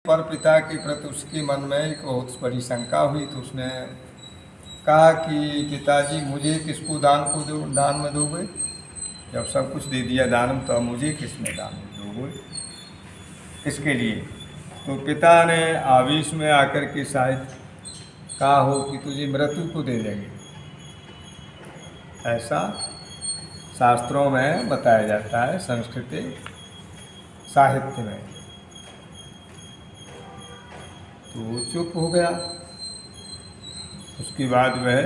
पर पिता के प्रति उसके मन में एक बहुत बड़ी शंका हुई, तो उसने कहा कि पिताजी मुझे किसको दान में दोगे? जब सब कुछ दे दिया दान में, तो अब मुझे किस में दान में दोगे? इसके लिए तो पिता ने आवेश में आकर के शायद कहा हो कि तुझे मृत्यु को दे देंगे। ऐसा शास्त्रों में बताया जाता है, संस्कृत साहित्य में। तो वो चुप हो गया। उसके बाद वह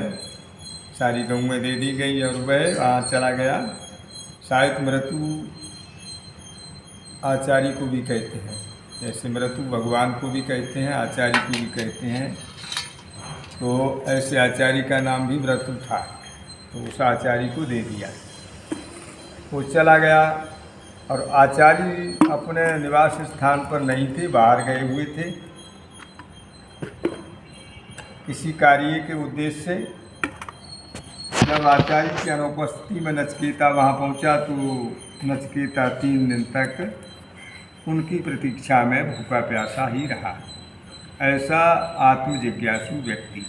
सारी गऊँ दे दी गई और वह वहाँ चला गया। शायद मृत्यु आचार्य को भी कहते हैं, जैसे मृत्यु भगवान को भी कहते हैं, आचार्य को भी कहते हैं। तो ऐसे आचार्य का नाम भी मृत्यु था, तो उस आचार्य को दे दिया। वो चला गया और आचार्य अपने निवास स्थान पर नहीं थे, बाहर गए हुए थे किसी कार्य के उद्देश्य से। जब आचार्य की अनुपस्थिति में नचिकेता वहाँ पहुँचा, तो नचिकेता 3 दिन तक उनकी प्रतीक्षा में भूखा प्यासा ही रहा। ऐसा आत्मजिज्ञासु व्यक्ति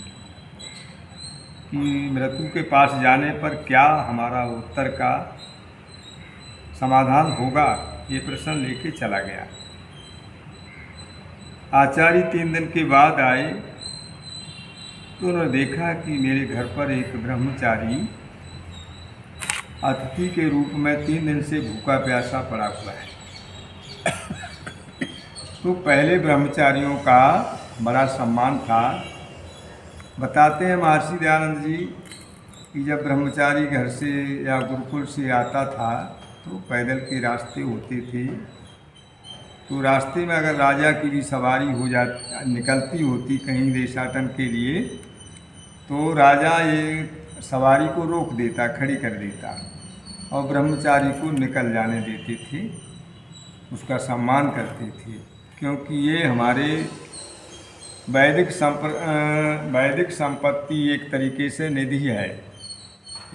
कि मृत्यु के पास जाने पर क्या हमारा उत्तर का समाधान होगा, ये प्रश्न लेके चला गया। आचार्य 3 दिन के बाद आए तो उन्होंने देखा कि मेरे घर पर एक ब्रह्मचारी अतिथि के रूप में 3 दिन से भूखा प्यासा पड़ा हुआ है। तो पहले ब्रह्मचारियों का बड़ा सम्मान था। बताते हैं महर्षि दयानंद जी कि जब ब्रह्मचारी घर से या गुरुकुल से आता था, तो पैदल के रास्ते होते थे, तो रास्ते में अगर राजा की भी सवारी निकलती होती कहीं देशाटन के लिए, तो राजा ये सवारी को रोक देता, खड़ी कर देता और ब्रह्मचारी को निकल जाने देते थे, उसका सम्मान करते थे। क्योंकि ये हमारे वैदिक संपत्ति एक तरीके से निधि है,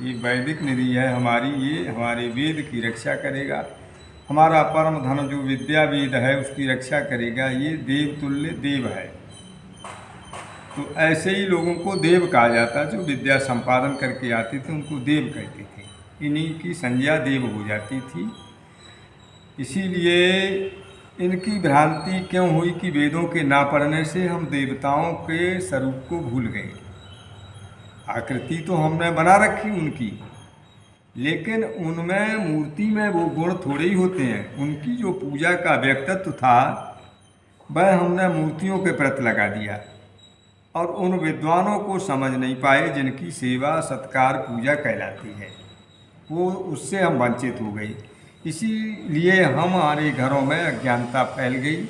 ये वैदिक निधि है हमारी, ये हमारे वेद की रक्षा करेगा। हमारा परम धन जो विद्या वेद है उसकी रक्षा करेगा। ये देव तुल्य देव है। तो ऐसे ही लोगों को देव कहा जाता, जो विद्या संपादन करके आते थे उनको देव कहते थे। इन्हीं की संज्ञा देव हो जाती थी। इसीलिए इनकी भ्रांति क्यों हुई कि वेदों के ना पढ़ने से हम देवताओं के स्वरूप को भूल गए। आकृति तो हमने बना रखी उनकी, लेकिन उनमें मूर्ति में वो गुण थोड़े ही होते हैं। उनकी जो पूजा का व्यक्तित्व था वह हमने मूर्तियों के प्रति लगा दिया और उन विद्वानों को समझ नहीं पाए जिनकी सेवा सत्कार पूजा कहलाती है। वो उससे हम वंचित हो गए। इसीलिए हमारे घरों में अज्ञानता फैल गई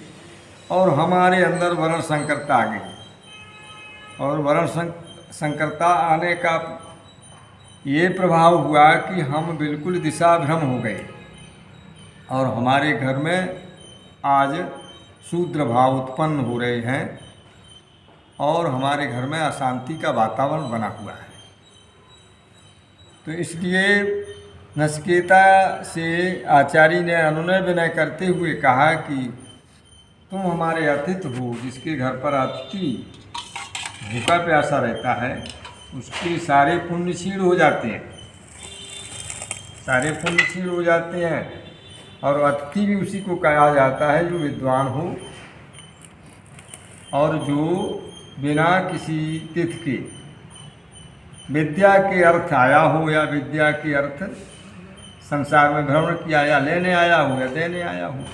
और हमारे अंदर वर्ण संकरता आ गई। और वर्ण संकरता आने का ये प्रभाव हुआ कि हम बिल्कुल दिशा भ्रम हो गए और हमारे घर में आज शूद्र भाव उत्पन्न हो रहे हैं और हमारे घर में अशांति का वातावरण बना हुआ है। तो इसलिए नचिकेता से आचार्य ने अनुनय विनय करते हुए कहा कि तुम हमारे अतिथि हो, जिसके घर पर अतिथि भूखा प्यासा रहता है उसके सारे पुण्य क्षीण हो जाते हैं, सारे पुण्य क्षीण हो जाते हैं। और अतिथि भी उसी को कहा जाता है जो विद्वान हो और जो बिना किसी तिथि के विद्या के अर्थ आया हो या विद्या के अर्थ संसार में भ्रमण किया या लेने आया हो या देने आया हो,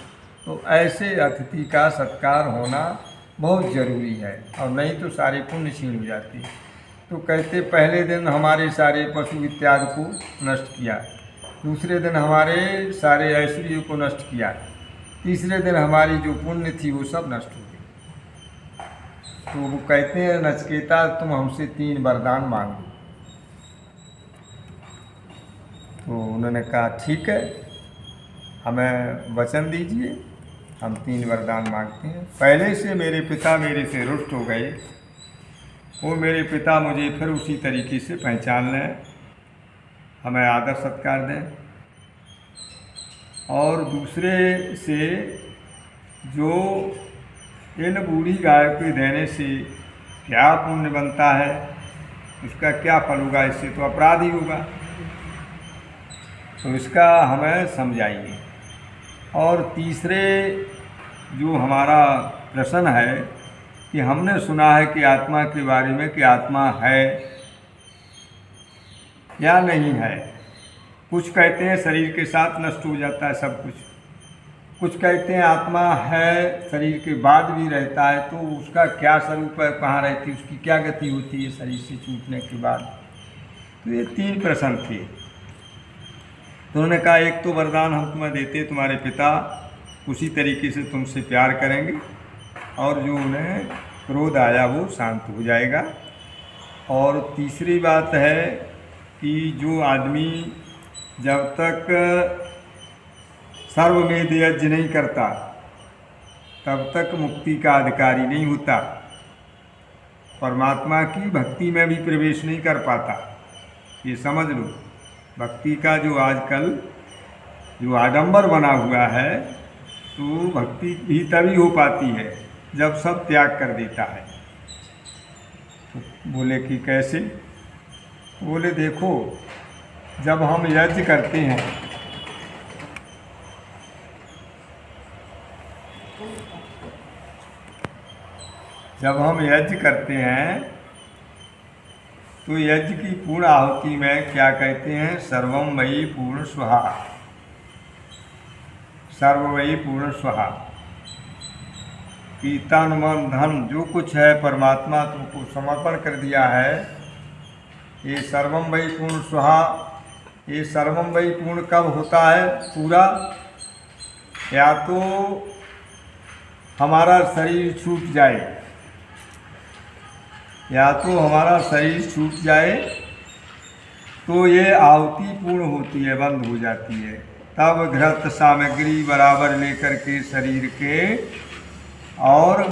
तो ऐसे अतिथि का सत्कार होना बहुत ज़रूरी है। और नहीं तो सारे पुण्य क्षीण हो जाते हैं। तो कहते पहले दिन हमारे सारे पशु इत्यादि को नष्ट किया, दूसरे दिन हमारे सारे ऐश्वर्य को नष्ट किया, तीसरे दिन हमारी जो पुण्य थी वो सब नष्ट हो गई। तो वो कहते हैं नचिकेता तुम हमसे 3 वरदान मांगो। तो उन्होंने कहा ठीक है, हमें वचन दीजिए, हम 3 वरदान मांगते हैं। पहले से मेरे पिता मेरे से रुष्ट हो गए, वो मेरे पिता मुझे फिर उसी तरीके से पहचान लें, हमें आदर सत्कार दें। और दूसरे से जो इन बूढ़ी गाय को देने से क्या पुण्य बनता है, उसका क्या फल होगा, इससे तो अपराध ही होगा। तो इसका हमें समझाइए। और तीसरे जो हमारा प्रश्न है कि हमने सुना है कि आत्मा के बारे में कि आत्मा है या नहीं है। कुछ कहते हैं शरीर के साथ नष्ट हो जाता है सब कुछ कहते हैं आत्मा है शरीर के बाद भी रहता है, तो उसका क्या स्वरूप है, कहाँ रहती है, उसकी क्या गति होती है शरीर से छूटने के बाद। तो ये 3 प्रश्न थे। तो उन्होंने कहा एक तो वरदान हम तुम्हें देते, तुम्हारे पिता उसी तरीके से तुमसे प्यार करेंगे और जो उन्हें क्रोध आया वो शांत हो जाएगा। और तीसरी बात है कि जो आदमी जब तक सर्वमेध यज्ञ नहीं करता तब तक मुक्ति का अधिकारी नहीं होता, परमात्मा की भक्ति में भी प्रवेश नहीं कर पाता। ये समझ लो, भक्ति का जो आजकल जो आडंबर बना हुआ है, तो भक्ति भी तभी हो पाती है जब सब त्याग कर देता है। तो बोले कि कैसे? बोले देखो, जब हम यज्ञ करते हैं तो यज्ञ की पूर्ण आहुति में क्या कहते हैं? सर्वम मयि पूर्ण स्वाहा, सर्वमयि पूर्ण स्वाहा। कि तन मन धन जो कुछ है परमात्मा तुमको समर्पण कर दिया है। ये सर्वम मयि पूर्ण स्वाहा, ये सर्वम मयि पूर्ण कब होता है पूरा? या तो हमारा शरीर छूट जाए, या तो हमारा शरीर छूट जाए तो ये आहुति पूर्ण होती है, बंद हो जाती है। तब घृत सामग्री बराबर लेकर के शरीर के और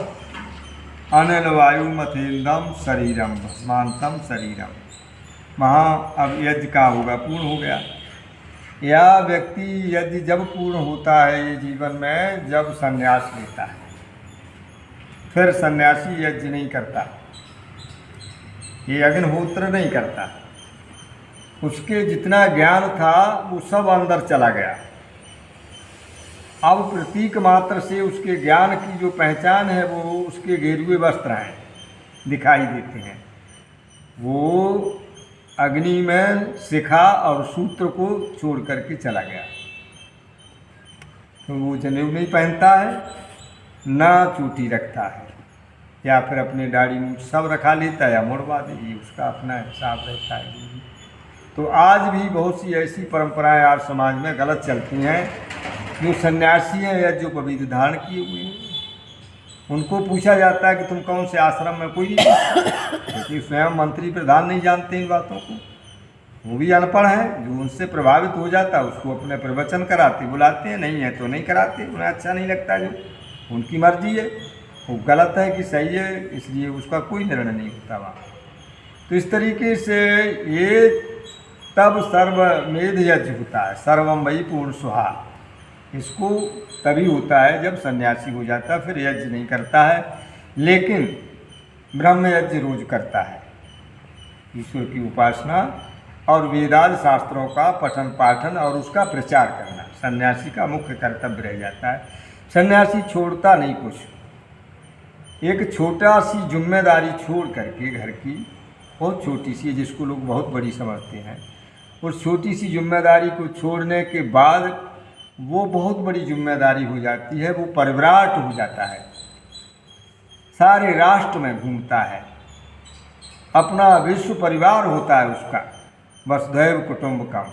अनिल वायु मथेंदम शरीरम मानतम शरीरम, वहाँ अब यज्ञ का होगा, पूर्ण हो गया। या व्यक्ति यज्ञ जब पूर्ण होता है ये जीवन में, जब संन्यास लेता है। फिर सन्यासी यज्ञ नहीं करता, ये अग्निहोत्र नहीं करता। उसके जितना ज्ञान था वो सब अंदर चला गया। अब प्रतीक मात्र से उसके ज्ञान की जो पहचान है वो उसके गेरुए वस्त्र हैं, दिखाई देते हैं। वो अग्नि में शिखा और सूत्र को छोड़ करके चला गया। तो वो जनेऊ नहीं पहनता है, ना चोटी रखता है, या फिर अपने दाढ़ी मूछ सब रखा लेता है या मुड़वा दे, ये उसका अपना हिसाब रहता है। तो आज भी बहुत सी ऐसी परंपराएं आज समाज में गलत चलती हैं। जो सन्यासी हैं या जो पवित्र धारण किए हुए हैं, उनको पूछा जाता है कि तुम कौन से आश्रम में, कोई क्योंकि स्वयं मंत्री प्रधान नहीं जानते इन बातों को, वो भी अनपढ़ हैं। जो उनसे प्रभावित हो जाता है उसको अपने प्रवचन कराते बुलाते हैं, नहीं है तो नहीं कराते, उन्हें अच्छा नहीं लगता, जो उनकी मर्जी है, वो गलत है कि सही है, इसलिए उसका कोई निर्णय नहीं होता वहाँ। तो इस तरीके से ये तब सर्वमेध यज्ञ होता है, सर्वम वही पूर्ण सुहा। इसको तभी होता है जब सन्यासी हो जाता है, फिर यज्ञ नहीं करता है, लेकिन ब्रह्म यज्ञ रोज करता है, ईश्वर की उपासना और वेदांत शास्त्रों का पठन पाठन और उसका प्रचार करना सन्यासी का मुख्य कर्तव्य रह जाता है। सन्यासी छोड़ता नहीं कुछ, एक छोटा सी जिम्मेदारी छोड़ करके घर की, बहुत छोटी सी, जिसको लोग बहुत बड़ी समझते हैं, उस छोटी सी जिम्मेदारी को छोड़ने के बाद वो बहुत बड़ी जिम्मेदारी हो जाती है, वो परिव्राट हो जाता है, सारे राष्ट्र में घूमता है, अपना विश्व परिवार होता है उसका, वसुधैव कुटुंबकम,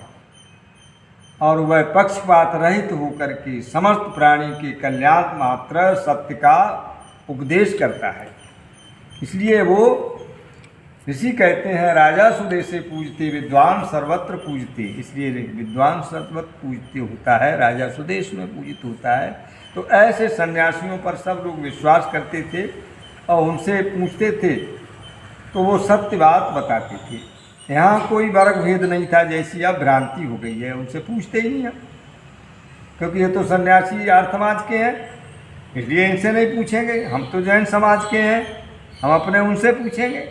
और वह पक्षपात रहित होकर के समस्त प्राणी के कल्याण मात्र सत्य का उपदेश करता है। इसलिए वो ऋषि कहते हैं राजा सुदेशे पूजते विद्वान सर्वत्र पूजते, इसलिए विद्वान सर्वत्र पूजते होता है, राजा सुदेश में पूजित होता है। तो ऐसे सन्यासियों पर सब लोग विश्वास करते थे और उनसे पूछते थे तो वो सत्य बात बताते थे। यहाँ कोई वर्ग भेद नहीं था, जैसी अब भ्रांति हो गई है, उनसे पूछते ही नहीं हम, क्योंकि ये तो सन्यासी आर्य समाज के हैं, इसलिए इनसे नहीं पूछेंगे। हम तो जैन समाज के हैं, हम अपने उनसे पूछेंगे।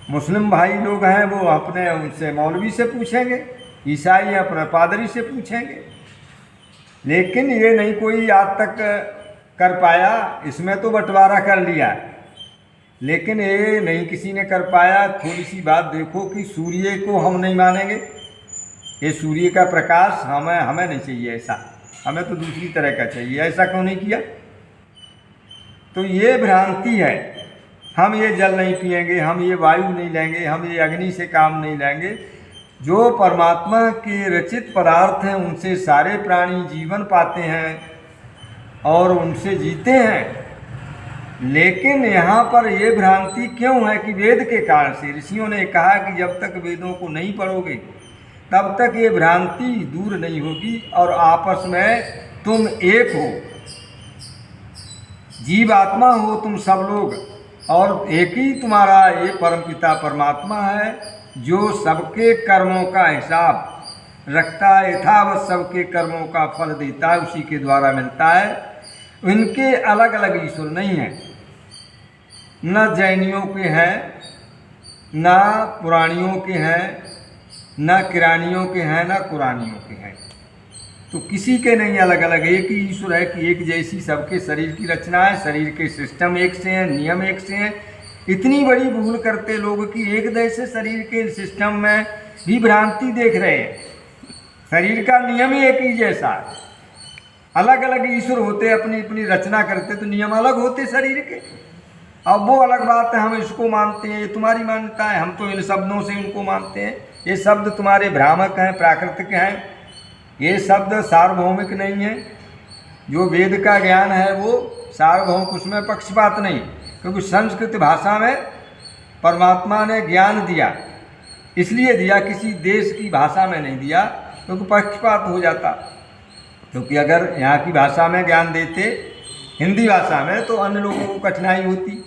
मुस्लिम भाई लोग हैं वो अपने उनसे मौलवी से पूछेंगे, ईसाई अपने पादरी से पूछेंगे। लेकिन ये नहीं कोई आज तक कर पाया। इसमें तो बंटवारा कर लिया, लेकिन ये नहीं किसी ने कर पाया। थोड़ी सी बात देखो कि सूर्य को हम नहीं मानेंगे, ये सूर्य का प्रकाश हमें नहीं चाहिए, ऐसा हमें तो दूसरी तरह का चाहिए, ऐसा क्यों नहीं किया? तो ये भ्रांति है। हम ये जल नहीं पिएंगे, हम ये वायु नहीं लेंगे, हम ये अग्नि से काम नहीं लेंगे। जो परमात्मा के रचित पदार्थ हैं उनसे सारे प्राणी जीवन पाते हैं और उनसे जीते हैं। लेकिन यहाँ पर ये भ्रांति क्यों है कि वेद के कारण से ऋषियों ने कहा कि जब तक वेदों को नहीं पढ़ोगे तब तक ये भ्रांति दूर नहीं होगी और आपस में तुम एक हो, जीव आत्मा हो तुम सब लोग, और एक ही तुम्हारा ये परमपिता परमात्मा है जो सबके कर्मों का हिसाब रखता है, यथावत सबके कर्मों का फल देता है, उसी के द्वारा मिलता है। इनके अलग अलग ईश्वर नहीं है, न जैनियों के हैं, न पुराणियों के हैं, न किरानियों के हैं, न कुरानियों के हैं। तो किसी के नहीं अलग अलग, एक ही ईश्वर है कि एक जैसी सबके शरीर की रचना है, शरीर के सिस्टम एक से हैं, नियम एक से हैं। इतनी बड़ी भूल करते लोग कि एक जैसे शरीर के सिस्टम में भी भ्रांति देख रहे हैं। शरीर का नियम ही एक ही जैसा, अलग अलग ईश्वर होते, अपनी अपनी रचना करते तो नियम अलग होते शरीर के। अब वो अलग बात है, हम इसको मानते हैं, ये तुम्हारी मान्यता है, हम तो इन शब्दों से उनको मानते हैं। ये शब्द तुम्हारे भ्रामक हैं, प्राकृतिक हैं, ये शब्द सार्वभौमिक नहीं है। जो वेद का ज्ञान है वो सार्वभौमिक, उसमें पक्षपात नहीं, क्योंकि संस्कृत भाषा में परमात्मा ने ज्ञान दिया, इसलिए दिया, किसी देश की भाषा में नहीं दिया, क्योंकि पक्षपात हो जाता। क्योंकि अगर यहाँ की भाषा में ज्ञान देते, हिंदी भाषा में, तो अन्य लोगों को कठिनाई होती।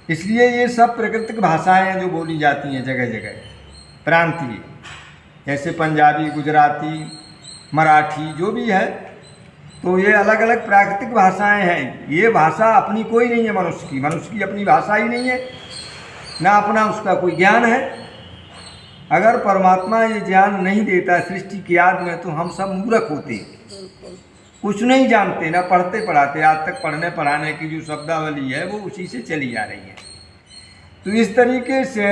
इसलिए ये सब प्राकृतिक भाषाएं हैं जो बोली जाती हैं जगह जगह, प्रांतीय, जैसे पंजाबी, गुजराती, मराठी, जो भी है, तो ये अलग अलग प्राकृतिक भाषाएं हैं। ये भाषा अपनी कोई नहीं है मनुष्य की अपनी भाषा ही नहीं है, ना अपना उसका कोई ज्ञान है। अगर परमात्मा ये ज्ञान नहीं देता सृष्टि की याद में, तो हम सब मूर्ख होते, कुछ नहीं जानते, ना पढ़ते पढ़ाते। आज तक पढ़ने पढ़ाने की जो शब्दावली है वो उसी से चली आ रही है। तो इस तरीके से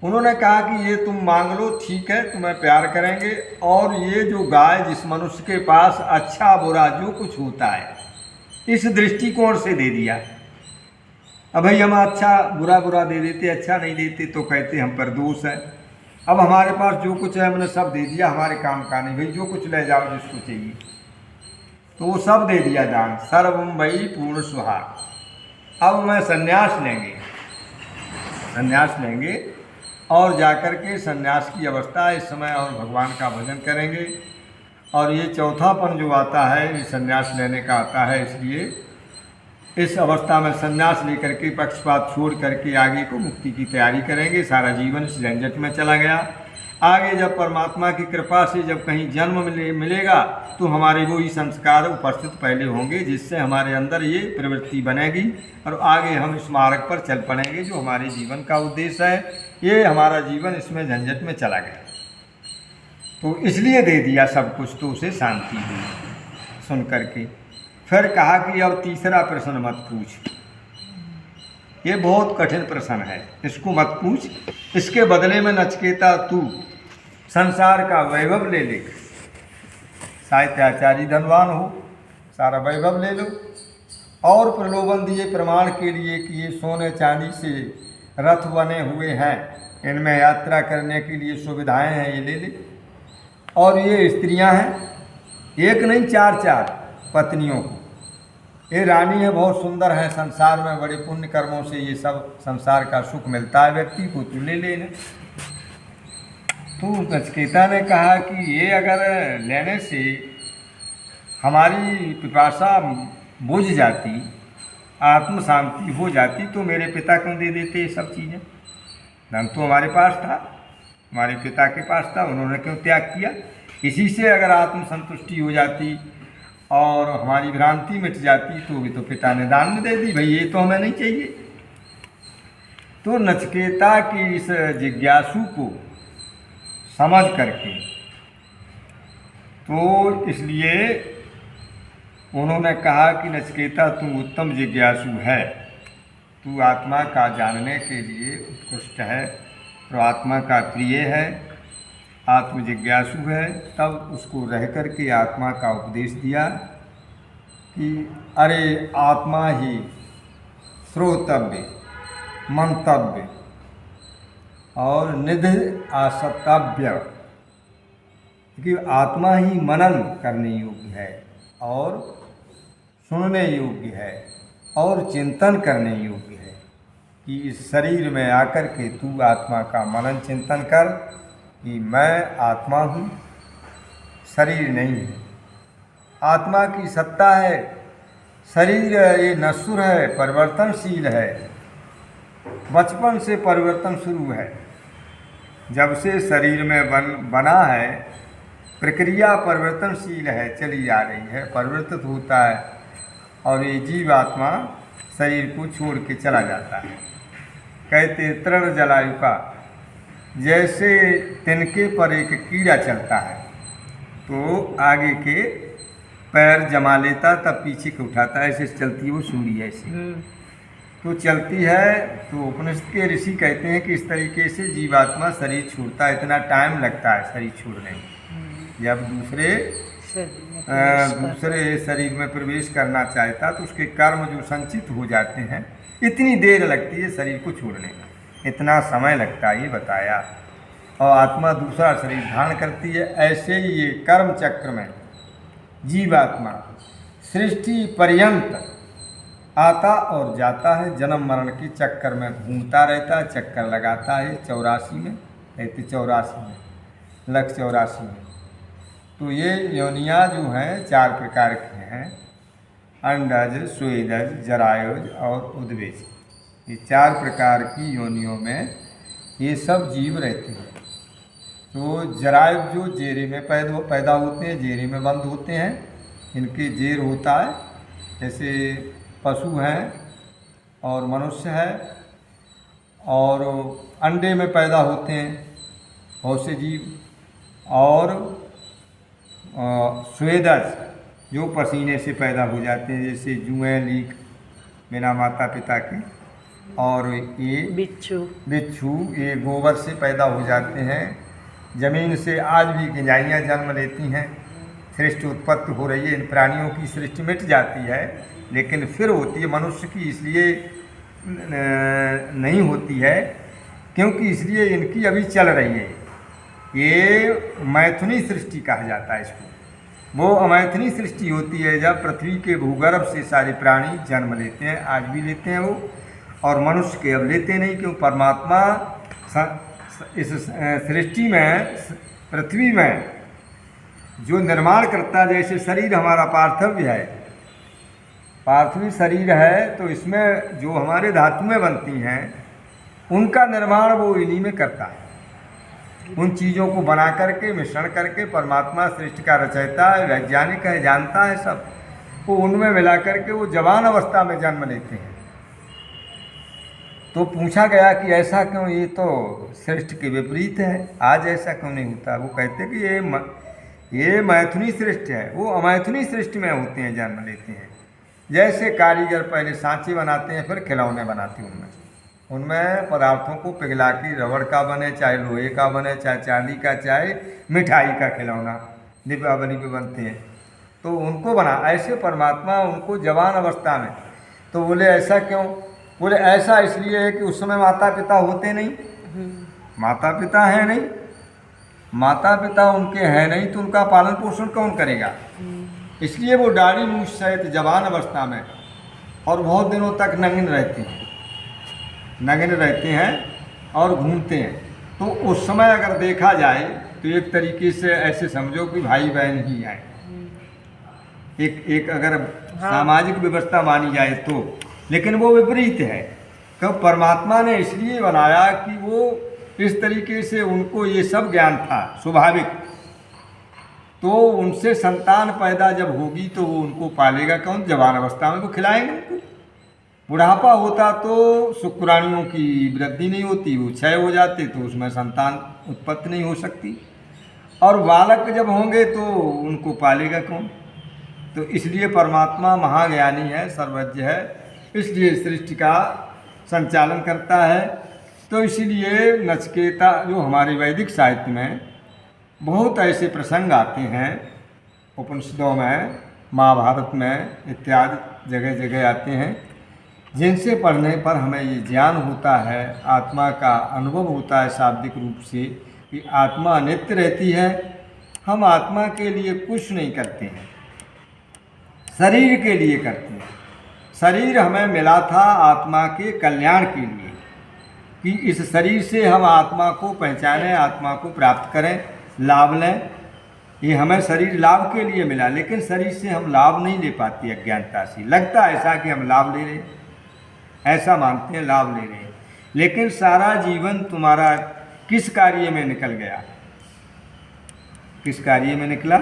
उन्होंने कहा कि ये तुम मांग लो, ठीक है, तुम्हें प्यार करेंगे। और ये जो गाय जिस मनुष्य के पास अच्छा बुरा जो कुछ होता है, इस दृष्टिकोण से दे दिया। अब भाई हम अच्छा बुरा बुरा दे देते, अच्छा नहीं देते तो कहते हम पर दोष है। अब हमारे पास जो कुछ है हमने सब दे दिया, हमारे काम का नहीं, भाई जो कुछ ले जाओ जिसको चाहिए, तो वो सब दे दिया दान, सर्वम वही पूर्ण सुहाग। अब मैं संन्यास लेंगे और जाकर के संन्यास की अवस्था इस समय और भगवान का भजन करेंगे। और ये चौथापन जो आता है ये संन्यास लेने का आता है, इसलिए इस अवस्था में संन्यास लेकर के पक्षपात छोड़ करके आगे को मुक्ति की तैयारी करेंगे। सारा जीवन इस झंझट में चला गया। आगे जब परमात्मा की कृपा से जब कहीं जन्म मिलेगा तो हमारे वो ही संस्कार उपस्थित पहले होंगे, जिससे हमारे अंदर ये प्रवृत्ति बनेगी और आगे हम इस मार्ग पर चल पड़ेंगे जो हमारे जीवन का उद्देश्य है। ये हमारा जीवन इसमें झंझट में चला गया, तो इसलिए दे दिया सब कुछ, तो उसे शांति हुई सुन करके। फिर कहा कि अब तीसरा प्रश्न मत पूछ, ये बहुत कठिन प्रश्न है, इसको मत पूछ। इसके बदले में नचिकेता तू संसार का वैभव ले ले, साहित्याचार्य धनवान हो, सारा वैभव ले लो। और प्रलोभन दिए प्रमाण के लिए कि ये सोने चांदी से रथ बने हुए हैं, इनमें यात्रा करने के लिए सुविधाएं हैं, ये ले ले। और ये स्त्रियां हैं, एक नहीं चार चार पत्नियों को, ये रानी है, बहुत सुंदर है, संसार में बड़े पुण्य कर्मों से ये सब संसार का सुख मिलता है व्यक्ति को, तू ले लेना। तो नचिकेता ने कहा कि ये अगर लेने से हमारी पिपासा बुझ जाती, आत्म शांति हो जाती, तो मेरे पिता क्यों दे देते ये सब चीज़ें? धन तो हमारे पास था, हमारे पिता के पास था, उन्होंने क्यों त्याग किया? इसी से अगर आत्म संतुष्टि हो जाती और हमारी भ्रांति मिट जाती तो भी तो पिता ने दान में दे दी, भाई ये तो हमें नहीं चाहिए। तो नचिकेता की इस जिज्ञासु को समझ करके तो इसलिए उन्होंने कहा कि नचिकेता तू उत्तम जिज्ञासु है, तू आत्मा का जानने के लिए उत्कृष्ट है, तो आत्मा का प्रिय है, आत्म जिज्ञासु है। तब उसको रह कर के आत्मा का उपदेश दिया कि अरे आत्मा ही श्रोतव्य, मंतव्य और निधि आसतव्य, कि आत्मा ही मनन करने योग्य है और सुनने योग्य है और चिंतन करने योग्य है, कि इस शरीर में आकर के तू आत्मा का मनन चिंतन कर कि मैं आत्मा हूँ, शरीर नहीं है। आत्मा की सत्ता है, शरीर ये नश्वर है, परिवर्तनशील है, बचपन से परिवर्तन शुरू है। जब से शरीर में बना है, प्रक्रिया परिवर्तनशील है, चली आ रही है, परिवर्तित होता है और ये जीवात्मा शरीर को छोड़ के चला जाता है। कहते तृण जलायु का, जैसे तिनके पर एक कीड़ा चलता है तो आगे के पैर जमा लेता तब पीछे के उठाता है, ऐसे चलती है वो सूढ़ी ऐसे तो चलती है। तो उपनिषद के ऋषि कहते हैं कि इस तरीके से जीवात्मा शरीर छोड़ता है, इतना टाइम लगता है शरीर छोड़ने में। जब दूसरे शरीर में प्रवेश करना चाहता तो उसके कर्म जो संचित हो जाते हैं, इतनी देर लगती है शरीर को छोड़ने में, इतना समय लगता है ये बताया। और आत्मा दूसरा शरीर धारण करती है। ऐसे ही ये कर्म चक्र में जीवात्मा सृष्टि पर्यंत आता और जाता है, जन्म मरण के चक्कर में घूमता रहता है, चक्कर लगाता है 84 में, कहते 84 में, लक्ष्य 84 में। तो ये योनियाँ जो हैं 4 प्रकार की हैं, अंडज, स्वेदज, जरायुज और उद्वेज। ये 4 प्रकार की योनियों में ये सब जीव रहते हैं। तो जरायुज जो जेरे में पैदा होते हैं, जेरे में बंद होते हैं, इनके जेर होता है, जैसे पशु हैं और मनुष्य है, और अंडे में पैदा होते हैं बहुत से जीव। और स्वेदज जो पसीने से पैदा हो जाते हैं, जैसे जुएं, लीक बिना माता पिता के। और ये बिच्छू ये गोबर से पैदा हो जाते हैं। ज़मीन से आज भी गिंजाइयाँ जन्म लेती हैं, सृष्टि उत्पत्ति हो रही है। इन प्राणियों की सृष्टि मिट जाती है लेकिन फिर होती है, मनुष्य की इसलिए नहीं होती है क्योंकि इसलिए इनकी अभी चल रही है। ये मैथुनी सृष्टि कहा जाता है इसको। वो अमैथुनी सृष्टि होती है जब पृथ्वी के भूगर्भ से सारे प्राणी जन्म लेते हैं, आज भी लेते हैं वो, और मनुष्य के अब लेते नहीं, क्यों परमात्मा इस सृष्टि में, पृथ्वी में जो निर्माण करता है। जैसे शरीर हमारा पार्थिव है, पार्थिव शरीर है, तो इसमें जो हमारे धातुएं बनती हैं उनका निर्माण वो इन्हीं में करता है। उन चीज़ों को बना करके मिश्रण करके परमात्मा सृष्टि का रचयिता है, वैज्ञानिक है, जानता है सब, वो उनमें मिला करके वो जवान अवस्था में जन्म लेते हैं। तो पूछा गया कि ऐसा क्यों, ये तो सृष्टि के विपरीत है, आज ऐसा क्यों नहीं होता। वो कहते कि ये मैथुनी सृष्टि है, वो अमैथुनी सृष्टि में होते हैं, जन्म लेते हैं। जैसे कारीगर पहले सांचे बनाते हैं, फिर खिलौने बनाते हैं, उनमें पदार्थों को पिघला के रबड़ का बने, चाहे लोहे का बने, चाहे चांदी का, चाहे मिठाई का खिलौना दीपावली पे बनते हैं, तो उनको बना। ऐसे परमात्मा उनको जवान अवस्था में। तो बोले ऐसा क्यों, बोले ऐसा इसलिए है कि उस समय माता पिता होते नहीं, माता पिता हैं नहीं, माता पिता उनके हैं नहीं, तो उनका पालन पोषण कौन करेगा। इसलिए वो दाढ़ी मूछ सहित जवान अवस्था में और बहुत दिनों तक नग्न रहते हैं और घूमते हैं। तो उस समय अगर देखा जाए तो एक तरीके से ऐसे समझो कि भाई बहन ही हैं, एक अगर सामाजिक व्यवस्था मानी जाए तो। लेकिन वो विपरीत है, क्यों परमात्मा ने इसलिए बनाया कि वो इस तरीके से उनको ये सब ज्ञान था स्वाभाविक, तो उनसे संतान पैदा जब होगी तो वो उनको पालेगा कौन? जवान अवस्था में तो खिलाएंगे उनको। बुढ़ापा होता तो शुक्राणुओं की वृद्धि नहीं होती, वो क्षय हो जाते, तो उसमें संतान उत्पत्ति नहीं हो सकती। और बालक जब होंगे तो उनको पालेगा कौन? तो इसलिए परमात्मा महाज्ञानी है, सर्वज्ञ है, इसलिए सृष्टि का संचालन करता है। तो इसीलिए नचिकेता, जो हमारे वैदिक साहित्य में बहुत ऐसे प्रसंग आते हैं, उपनिषदों में, महाभारत में इत्यादि जगह जगह आते हैं, जिनसे पढ़ने पर हमें ये ज्ञान होता है, आत्मा का अनुभव होता है शाब्दिक रूप से कि आत्मा अनित्य रहती है। हम आत्मा के लिए कुछ नहीं करते हैं, शरीर के लिए करते हैं। शरीर हमें मिला था आत्मा के कल्याण के लिए, कि इस शरीर से हम आत्मा को पहचानें, आत्मा को प्राप्त करें, लाभ लें। ये हमें शरीर लाभ के लिए मिला, लेकिन शरीर से हम लाभ नहीं ले पाते अज्ञानता से। लगता है ऐसा कि हम लाभ ले रहे हैं, ऐसा मानते हैं लाभ ले रहे हैं, लेकिन सारा जीवन तुम्हारा किस कार्य में निकल गया? किस कार्य में निकला?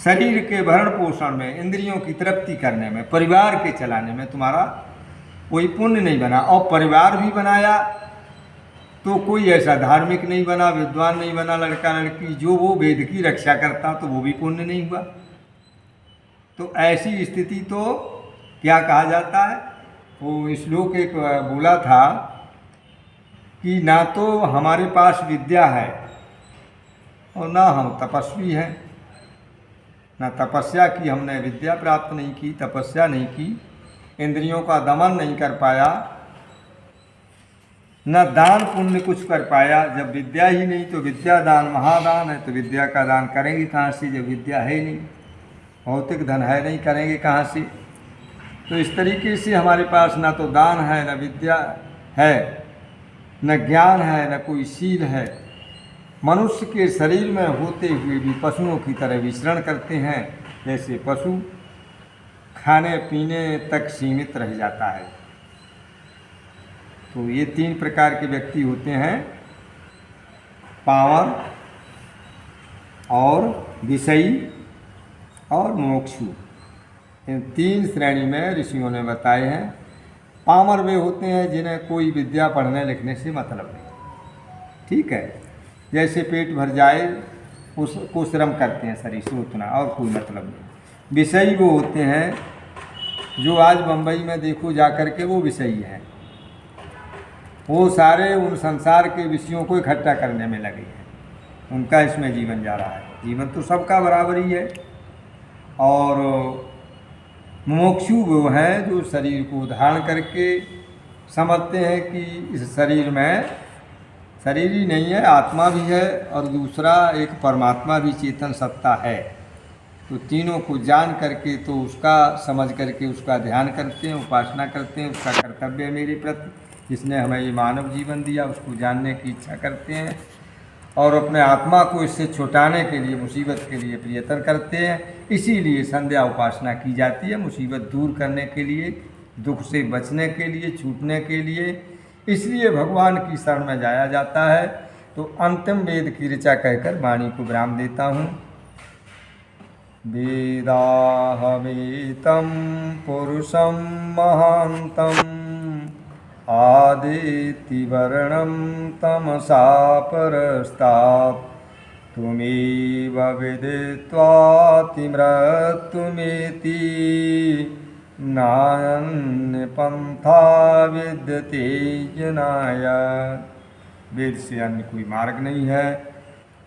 शरीर के भरण पोषण में, इंद्रियों की तृप्ति करने में, परिवार के चलाने में तुम्हारा कोई पुण्य नहीं बना। और परिवार भी बनाया तो कोई ऐसा धार्मिक नहीं बना, विद्वान नहीं बना लड़का लड़की, जो वो वेद की रक्षा करता, तो वो भी पुण्य नहीं हुआ। तो ऐसी स्थिति तो क्या कहा जाता है? वो श्लोक एक बोला था कि ना तो हमारे पास विद्या है और ना हम तपस्वी हैं। ना तपस्या की हमने, विद्या प्राप्त नहीं की, तपस्या नहीं की, इंद्रियों का दमन नहीं कर पाया, न दान पुण्य कुछ कर पाया। जब विद्या ही नहीं तो विद्या दान महादान है, तो विद्या का दान करेंगे कहाँ से जब विद्या है ही नहीं, भौतिक धन है नहीं, करेंगे कहाँ से? तो इस तरीके से हमारे पास ना तो दान है, न विद्या है, न ज्ञान है, न कोई शील है। मनुष्य के शरीर में होते हुए भी पशुओं की तरह विचरण करते हैं। जैसे पशु खाने पीने तक सीमित रह जाता है। तो ये 3 प्रकार के व्यक्ति होते हैं, पावर और विषयी और मोक्षु। इन 3 श्रेणी में ऋषियों ने बताए हैं। पामर वे होते हैं जिन्हें कोई विद्या पढ़ने लिखने से मतलब नहीं, ठीक है, जैसे पेट भर जाए उसको श्रम करते हैं शरीर से, उतना और कोई मतलब नहीं। विषयी वो होते हैं जो आज बम्बई में देखो जाकर के वो विषयी हैं, वो सारे उन संसार के विषयों को इकट्ठा करने में लगे हैं, उनका इसमें जीवन जा रहा है। जीवन तो सबका बराबर ही है। और मुमुक्षु वो हैं जो शरीर को धारण करके समझते हैं कि इस शरीर में शरीर ही नहीं है, आत्मा भी है और दूसरा एक परमात्मा भी चेतन सत्ता है। तो तीनों को जान करके, तो उसका समझ करके उसका ध्यान करते हैं, उपासना करते हैं। उसका कर्तव्य है मेरे प्रति, जिसने हमें ये मानव जीवन दिया, उसको जानने की इच्छा करते हैं और अपने आत्मा को इससे छुटाने के लिए, मुसीबत के लिए प्रयत्न करते हैं। इसीलिए संध्या उपासना की जाती है, मुसीबत दूर करने के लिए, दुख से बचने के लिए, छूटने के लिए। इसलिए भगवान की शरण में जाया जाता है। तो अंतिम वेद की ऋचा कहकर वाणी को विराम देता हूँ। वेदाहमेतं पुरुषं महान्तं आदित्यवर्णं तमसा परस्तात् त्वमेव विदित्वातिमृत्युमेति नान्यपन्था विद्यते जनाय। वेद से अन्य कोई मार्ग नहीं है।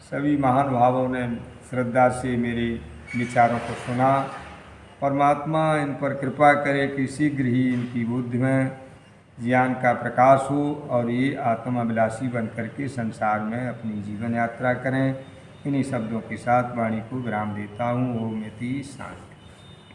सभी महान भावों ने श्रद्धा से मेरे विचारों को सुना। परमात्मा इन पर कृपा करे कि शीघ्र ही इनकी बुद्धि में ज्ञान का प्रकाश हो और ये आत्माभिलाषी बन करके संसार में अपनी जीवन यात्रा करें। इन्हीं शब्दों के साथ वाणी को विराम देता हूँ। ओम इति शांति।